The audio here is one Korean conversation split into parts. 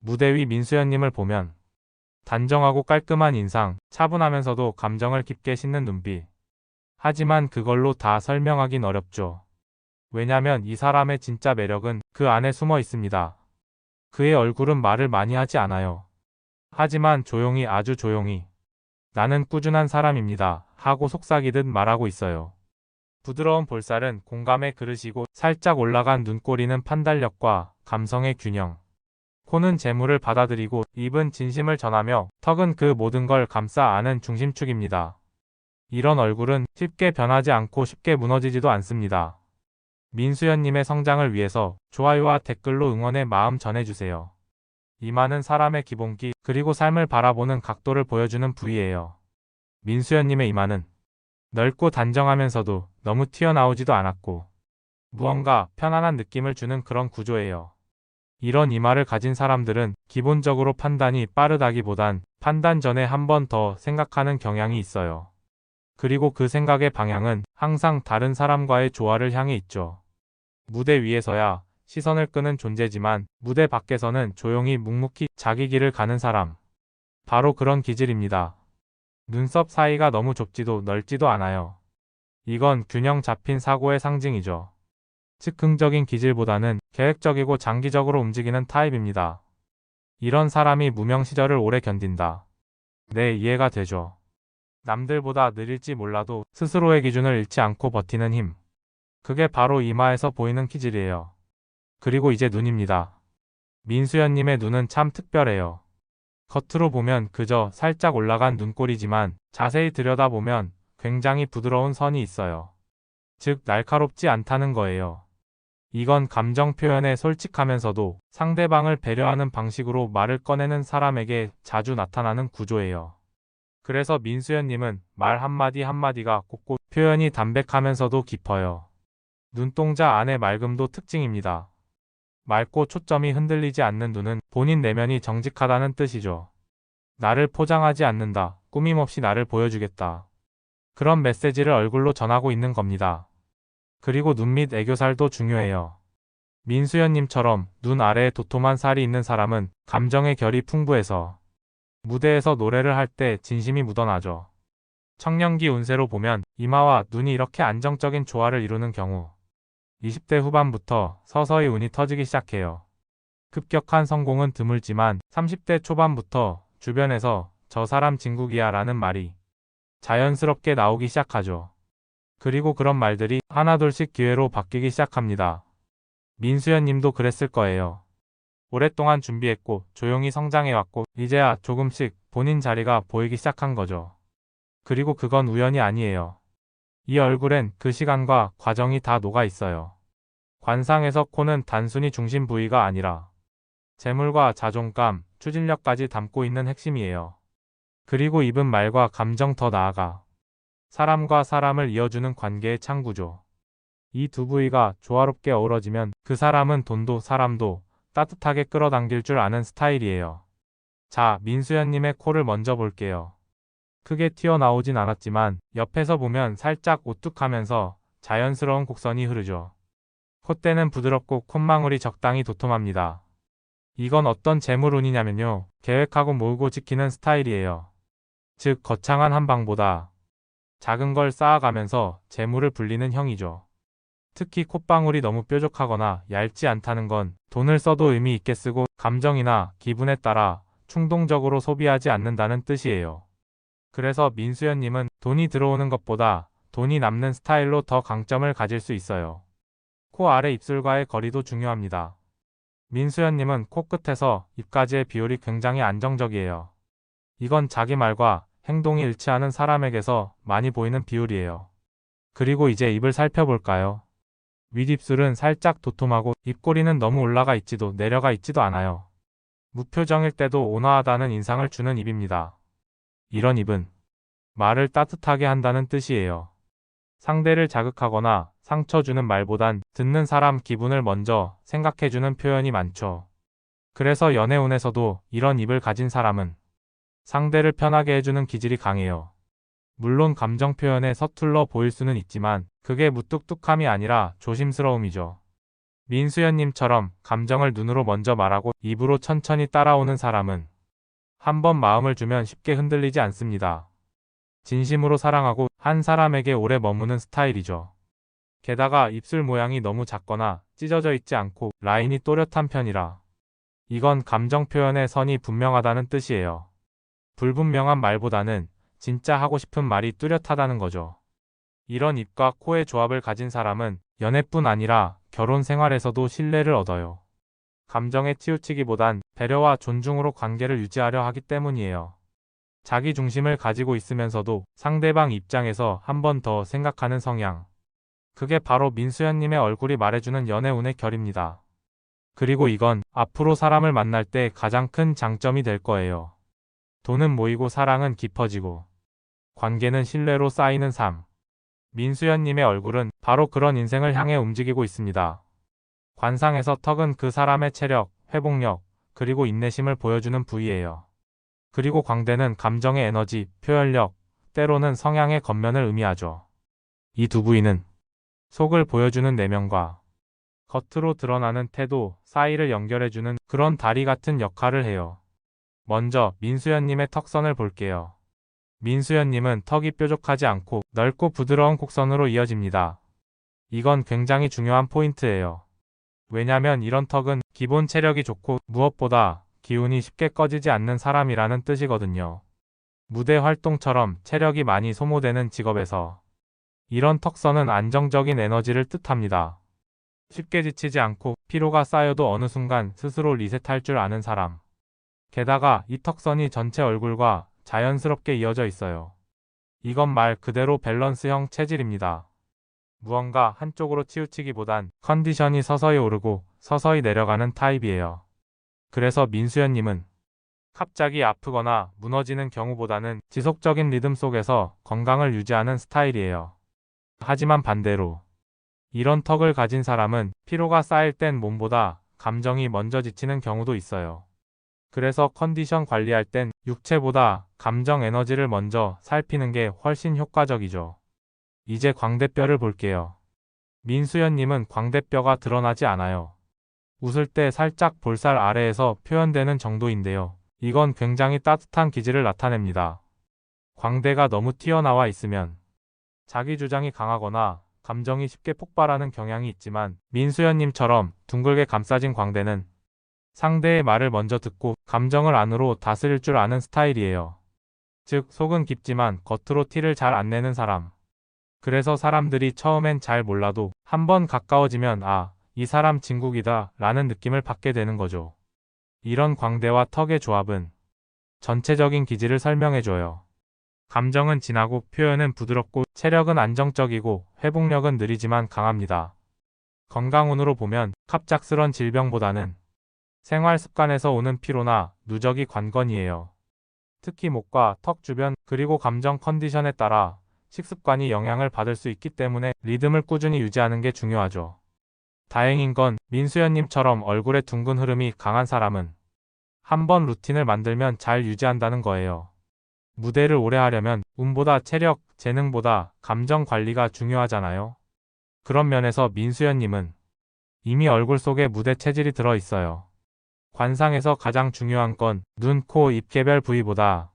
무대 위 민수연님을 보면 단정하고 깔끔한 인상, 차분하면서도 감정을 깊게 싣는 눈빛. 하지만 그걸로 다 설명하긴 어렵죠. 왜냐면 이 사람의 진짜 매력은 그 안에 숨어 있습니다. 그의 얼굴은 말을 많이 하지 않아요. 하지만 조용히 아주 조용히 나는 꾸준한 사람입니다 하고 속삭이듯 말하고 있어요. 부드러운 볼살은 공감의 그릇이고 살짝 올라간 눈꼬리는 판단력과 감성의 균형. 코는 재물을 받아들이고 입은 진심을 전하며 턱은 그 모든 걸 감싸 안은 중심축입니다. 이런 얼굴은 쉽게 변하지 않고 쉽게 무너지지도 않습니다. 민수연님의 성장을 위해서 좋아요와 댓글로 응원의 마음 전해주세요. 이마는 사람의 기본기 그리고 삶을 바라보는 각도를 보여주는 부위예요. 민수연님의 이마는 넓고 단정하면서도 너무 튀어나오지도 않았고 무언가 편안한 느낌을 주는 그런 구조예요. 이런 이마를 가진 사람들은 기본적으로 판단이 빠르다기보단 판단 전에 한 번 더 생각하는 경향이 있어요. 그리고 그 생각의 방향은 항상 다른 사람과의 조화를 향해 있죠. 무대 위에서야 시선을 끄는 존재지만 무대 밖에서는 조용히 묵묵히 자기 길을 가는 사람. 바로 그런 기질입니다. 눈썹 사이가 너무 좁지도 넓지도 않아요. 이건 균형 잡힌 사고의 상징이죠. 즉흥적인 기질보다는 계획적이고 장기적으로 움직이는 타입입니다. 이런 사람이 무명 시절을 오래 견딘다. 네, 이해가 되죠. 남들보다 느릴지 몰라도 스스로의 기준을 잃지 않고 버티는 힘. 그게 바로 이마에서 보이는 기질이에요. 그리고 이제 눈입니다. 민수연님의 눈은 참 특별해요. 겉으로 보면 그저 살짝 올라간 눈꼬리지만 자세히 들여다보면 굉장히 부드러운 선이 있어요. 즉, 날카롭지 않다는 거예요. 이건 감정 표현에 솔직하면서도 상대방을 배려하는 방식으로 말을 꺼내는 사람에게 자주 나타나는 구조예요. 그래서 민수연님은 말 한마디 한마디가 곱고 표현이 담백하면서도 깊어요. 눈동자 안의 맑음도 특징입니다. 맑고 초점이 흔들리지 않는 눈은 본인 내면이 정직하다는 뜻이죠. 나를 포장하지 않는다. 꾸밈없이 나를 보여주겠다. 그런 메시지를 얼굴로 전하고 있는 겁니다. 그리고 눈 밑 애교살도 중요해요. 민수연님처럼 눈 아래에 도톰한 살이 있는 사람은 감정의 결이 풍부해서 무대에서 노래를 할 때 진심이 묻어나죠. 청년기 운세로 보면 이마와 눈이 이렇게 안정적인 조화를 이루는 경우 20대 후반부터 서서히 운이 터지기 시작해요. 급격한 성공은 드물지만 30대 초반부터 주변에서 저 사람 진국이야 라는 말이 자연스럽게 나오기 시작하죠. 그리고 그런 말들이 하나둘씩 기회로 바뀌기 시작합니다. 민수연 님도 그랬을 거예요. 오랫동안 준비했고 조용히 성장해왔고 이제야 조금씩 본인 자리가 보이기 시작한 거죠. 그리고 그건 우연이 아니에요. 이 얼굴엔 그 시간과 과정이 다 녹아 있어요. 관상에서 코는 단순히 중심 부위가 아니라 재물과 자존감, 추진력까지 담고 있는 핵심이에요. 그리고 입은 말과 감정 더 나아가 사람과 사람을 이어주는 관계의 창구죠. 이 두 부위가 조화롭게 어우러지면 그 사람은 돈도 사람도 따뜻하게 끌어당길 줄 아는 스타일이에요. 자, 민수연님의 코를 먼저 볼게요. 크게 튀어나오진 않았지만 옆에서 보면 살짝 오뚝하면서 자연스러운 곡선이 흐르죠. 콧대는 부드럽고 콧망울이 적당히 도톰합니다. 이건 어떤 재물운이냐면요. 계획하고 모으고 지키는 스타일이에요. 즉, 거창한 한 방보다 작은 걸 쌓아가면서 재물을 불리는 형이죠. 특히 콧방울이 너무 뾰족하거나 얇지 않다는 건 돈을 써도 의미 있게 쓰고 감정이나 기분에 따라 충동적으로 소비하지 않는다는 뜻이에요. 그래서 민수연님은 돈이 들어오는 것보다 돈이 남는 스타일로 더 강점을 가질 수 있어요. 코 아래 입술과의 거리도 중요합니다. 민수연님은 코끝에서 입까지의 비율이 굉장히 안정적이에요. 이건 자기 말과 행동이 일치하는 사람에게서 많이 보이는 비율이에요. 그리고 이제 입을 살펴볼까요? 윗입술은 살짝 도톰하고 입꼬리는 너무 올라가 있지도 내려가 있지도 않아요. 무표정일 때도 온화하다는 인상을 주는 입입니다. 이런 입은 말을 따뜻하게 한다는 뜻이에요. 상대를 자극하거나 상처 주는 말보단 듣는 사람 기분을 먼저 생각해주는 표현이 많죠. 그래서 연애운에서도 이런 입을 가진 사람은 상대를 편하게 해주는 기질이 강해요. 물론 감정 표현에 서툴러 보일 수는 있지만 그게 무뚝뚝함이 아니라 조심스러움이죠. 민수연님처럼 감정을 눈으로 먼저 말하고 입으로 천천히 따라오는 사람은 한번 마음을 주면 쉽게 흔들리지 않습니다. 진심으로 사랑하고 한 사람에게 오래 머무는 스타일이죠. 게다가 입술 모양이 너무 작거나 찢어져 있지 않고 라인이 또렷한 편이라 이건 감정 표현의 선이 분명하다는 뜻이에요. 불분명한 말보다는 진짜 하고 싶은 말이 뚜렷하다는 거죠. 이런 입과 코의 조합을 가진 사람은 연애뿐 아니라 결혼 생활에서도 신뢰를 얻어요. 감정에 치우치기보단 배려와 존중으로 관계를 유지하려 하기 때문이에요. 자기 중심을 가지고 있으면서도 상대방 입장에서 한 번 더 생각하는 성향. 그게 바로 민수연님의 얼굴이 말해주는 연애운의 결입니다. 그리고 이건 앞으로 사람을 만날 때 가장 큰 장점이 될 거예요. 돈은 모이고 사랑은 깊어지고 관계는 신뢰로 쌓이는 삶. 민수연님의 얼굴은 바로 그런 인생을 향해 움직이고 있습니다. 관상에서 턱은 그 사람의 체력, 회복력, 그리고 인내심을 보여주는 부위예요. 그리고 광대는 감정의 에너지, 표현력, 때로는 성향의 겉면을 의미하죠. 이 두 부위는 속을 보여주는 내면과 겉으로 드러나는 태도 사이를 연결해주는 그런 다리 같은 역할을 해요. 먼저 민수연님의 턱선을 볼게요. 민수연님은 턱이 뾰족하지 않고 넓고 부드러운 곡선으로 이어집니다. 이건 굉장히 중요한 포인트예요. 왜냐면 이런 턱은 기본 체력이 좋고 무엇보다 기운이 쉽게 꺼지지 않는 사람이라는 뜻이거든요. 무대 활동처럼 체력이 많이 소모되는 직업에서 이런 턱선은 안정적인 에너지를 뜻합니다. 쉽게 지치지 않고 피로가 쌓여도 어느 순간 스스로 리셋할 줄 아는 사람. 게다가 이 턱선이 전체 얼굴과 자연스럽게 이어져 있어요. 이건 말 그대로 밸런스형 체질입니다. 무언가 한쪽으로 치우치기보단 컨디션이 서서히 오르고 서서히 내려가는 타입이에요. 그래서 민수연님은 갑자기 아프거나 무너지는 경우보다는 지속적인 리듬 속에서 건강을 유지하는 스타일이에요. 하지만 반대로 이런 턱을 가진 사람은 피로가 쌓일 땐 몸보다 감정이 먼저 지치는 경우도 있어요. 그래서 컨디션 관리할 땐 육체보다 감정 에너지를 먼저 살피는 게 훨씬 효과적이죠. 이제 광대뼈를 볼게요. 민수연님은 광대뼈가 드러나지 않아요. 웃을 때 살짝 볼살 아래에서 표현되는 정도인데요. 이건 굉장히 따뜻한 기질을 나타냅니다. 광대가 너무 튀어나와 있으면 자기 주장이 강하거나 감정이 쉽게 폭발하는 경향이 있지만 민수연님처럼 둥글게 감싸진 광대는 상대의 말을 먼저 듣고 감정을 안으로 다스릴 줄 아는 스타일이에요. 즉 속은 깊지만 겉으로 티를 잘 안 내는 사람. 그래서 사람들이 처음엔 잘 몰라도 한번 가까워지면 아, 이 사람 진국이다 라는 느낌을 받게 되는 거죠. 이런 광대와 턱의 조합은 전체적인 기질을 설명해줘요. 감정은 진하고 표현은 부드럽고 체력은 안정적이고 회복력은 느리지만 강합니다. 건강운으로 보면 갑작스런 질병보다는 생활 습관에서 오는 피로나 누적이 관건이에요. 특히 목과 턱 주변 그리고 감정 컨디션에 따라 식습관이 영향을 받을 수 있기 때문에 리듬을 꾸준히 유지하는 게 중요하죠. 다행인 건 민수연님처럼 얼굴에 둥근 흐름이 강한 사람은 한번 루틴을 만들면 잘 유지한다는 거예요. 무대를 오래 하려면 운보다 체력, 재능보다 감정 관리가 중요하잖아요. 그런 면에서 민수연님은 이미 얼굴 속에 무대 체질이 들어 있어요. 관상에서 가장 중요한 건 눈, 코, 입 개별 부위보다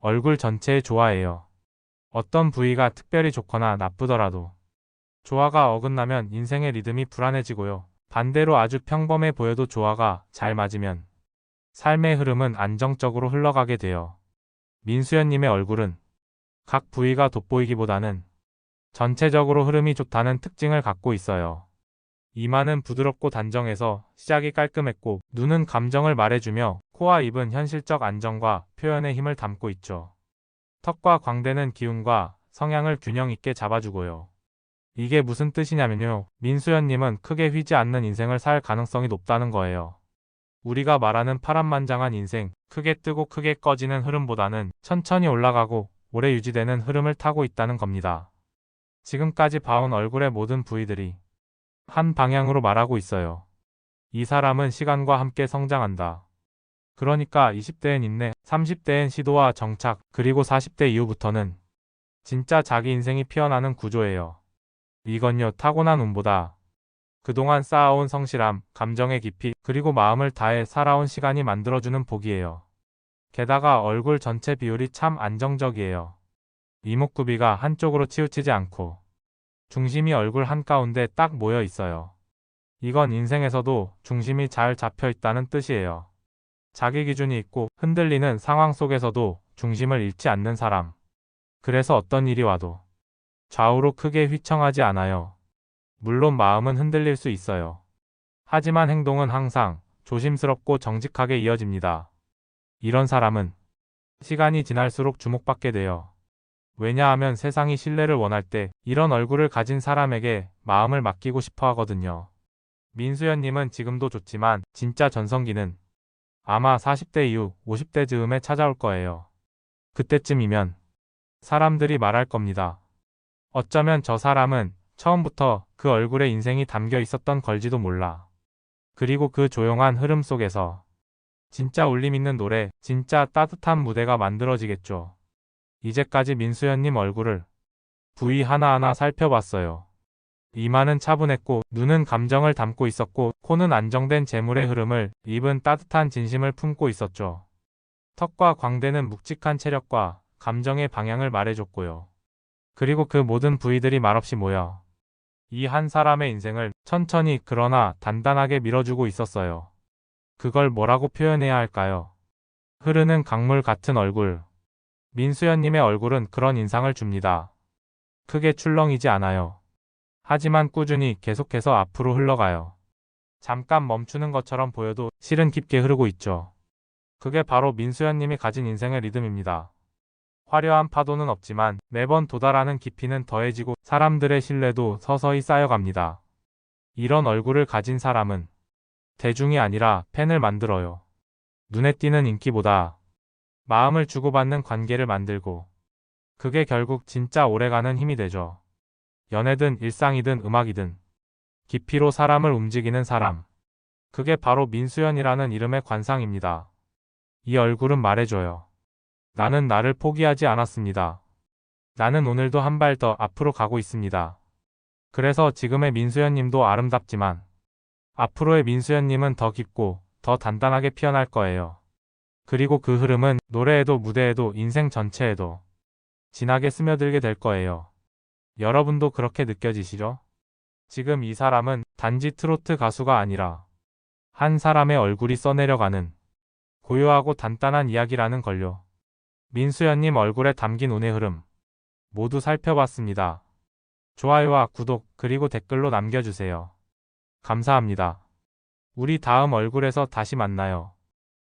얼굴 전체의 조화예요. 어떤 부위가 특별히 좋거나 나쁘더라도 조화가 어긋나면 인생의 리듬이 불안해지고요. 반대로 아주 평범해 보여도 조화가 잘 맞으면 삶의 흐름은 안정적으로 흘러가게 돼요. 민수연님의 얼굴은 각 부위가 돋보이기보다는 전체적으로 흐름이 좋다는 특징을 갖고 있어요. 이마는 부드럽고 단정해서 시작이 깔끔했고 눈은 감정을 말해주며 코와 입은 현실적 안정과 표현의 힘을 담고 있죠. 턱과 광대는 기운과 성향을 균형 있게 잡아주고요. 이게 무슨 뜻이냐면요. 민수연님은 크게 휘지 않는 인생을 살 가능성이 높다는 거예요. 우리가 말하는 파란만장한 인생, 크게 뜨고 크게 꺼지는 흐름보다는 천천히 올라가고 오래 유지되는 흐름을 타고 있다는 겁니다. 지금까지 봐온 얼굴의 모든 부위들이 한 방향으로 말하고 있어요. 이 사람은 시간과 함께 성장한다. 그러니까 20대엔 인내, 30대엔 시도와 정착, 그리고 40대 이후부터는 진짜 자기 인생이 피어나는 구조예요. 이건요 타고난 운보다 그동안 쌓아온 성실함, 감정의 깊이, 그리고 마음을 다해 살아온 시간이 만들어주는 복이에요. 게다가 얼굴 전체 비율이 참 안정적이에요. 이목구비가 한쪽으로 치우치지 않고 중심이 얼굴 한가운데 딱 모여 있어요. 이건 인생에서도 중심이 잘 잡혀 있다는 뜻이에요. 자기 기준이 있고 흔들리는 상황 속에서도 중심을 잃지 않는 사람. 그래서 어떤 일이 와도 좌우로 크게 휘청하지 않아요. 물론 마음은 흔들릴 수 있어요. 하지만 행동은 항상 조심스럽고 정직하게 이어집니다. 이런 사람은 시간이 지날수록 주목받게 돼요. 왜냐하면 세상이 신뢰를 원할 때 이런 얼굴을 가진 사람에게 마음을 맡기고 싶어 하거든요. 민수연님은 지금도 좋지만 진짜 전성기는 아마 40대 이후 50대 즈음에 찾아올 거예요. 그때쯤이면 사람들이 말할 겁니다. 어쩌면 저 사람은 처음부터 그 얼굴에 인생이 담겨 있었던 걸지도 몰라. 그리고 그 조용한 흐름 속에서 진짜 울림 있는 노래, 진짜 따뜻한 무대가 만들어지겠죠. 이제까지 민수연님 얼굴을 부위 하나하나 살펴봤어요. 이마는 차분했고, 눈은 감정을 담고 있었고, 코는 안정된 재물의 흐름을, 입은 따뜻한 진심을 품고 있었죠. 턱과 광대는 묵직한 체력과 감정의 방향을 말해줬고요. 그리고 그 모든 부위들이 말없이 모여 이 한 사람의 인생을 천천히 그러나 단단하게 밀어주고 있었어요. 그걸 뭐라고 표현해야 할까요? 흐르는 강물 같은 얼굴. 민수연님의 얼굴은 그런 인상을 줍니다. 크게 출렁이지 않아요. 하지만 꾸준히 계속해서 앞으로 흘러가요. 잠깐 멈추는 것처럼 보여도 실은 깊게 흐르고 있죠. 그게 바로 민수연님이 가진 인생의 리듬입니다. 화려한 파도는 없지만 매번 도달하는 깊이는 더해지고 사람들의 신뢰도 서서히 쌓여갑니다. 이런 얼굴을 가진 사람은 대중이 아니라 팬을 만들어요. 눈에 띄는 인기보다 마음을 주고받는 관계를 만들고 그게 결국 진짜 오래가는 힘이 되죠. 연애든 일상이든 음악이든 깊이로 사람을 움직이는 사람. 그게 바로 민수연이라는 이름의 관상입니다. 이 얼굴은 말해줘요. 나는 나를 포기하지 않았습니다. 나는 오늘도 한 발 더 앞으로 가고 있습니다. 그래서 지금의 민수연님도 아름답지만 앞으로의 민수연님은 더 깊고 더 단단하게 피어날 거예요. 그리고 그 흐름은 노래에도 무대에도 인생 전체에도 진하게 스며들게 될 거예요. 여러분도 그렇게 느껴지시죠? 지금 이 사람은 단지 트로트 가수가 아니라 한 사람의 얼굴이 써내려가는 고요하고 단단한 이야기라는 걸요. 민수연님 얼굴에 담긴 운의 흐름 모두 살펴봤습니다. 좋아요와 구독 그리고 댓글로 남겨주세요. 감사합니다. 우리 다음 얼굴에서 다시 만나요.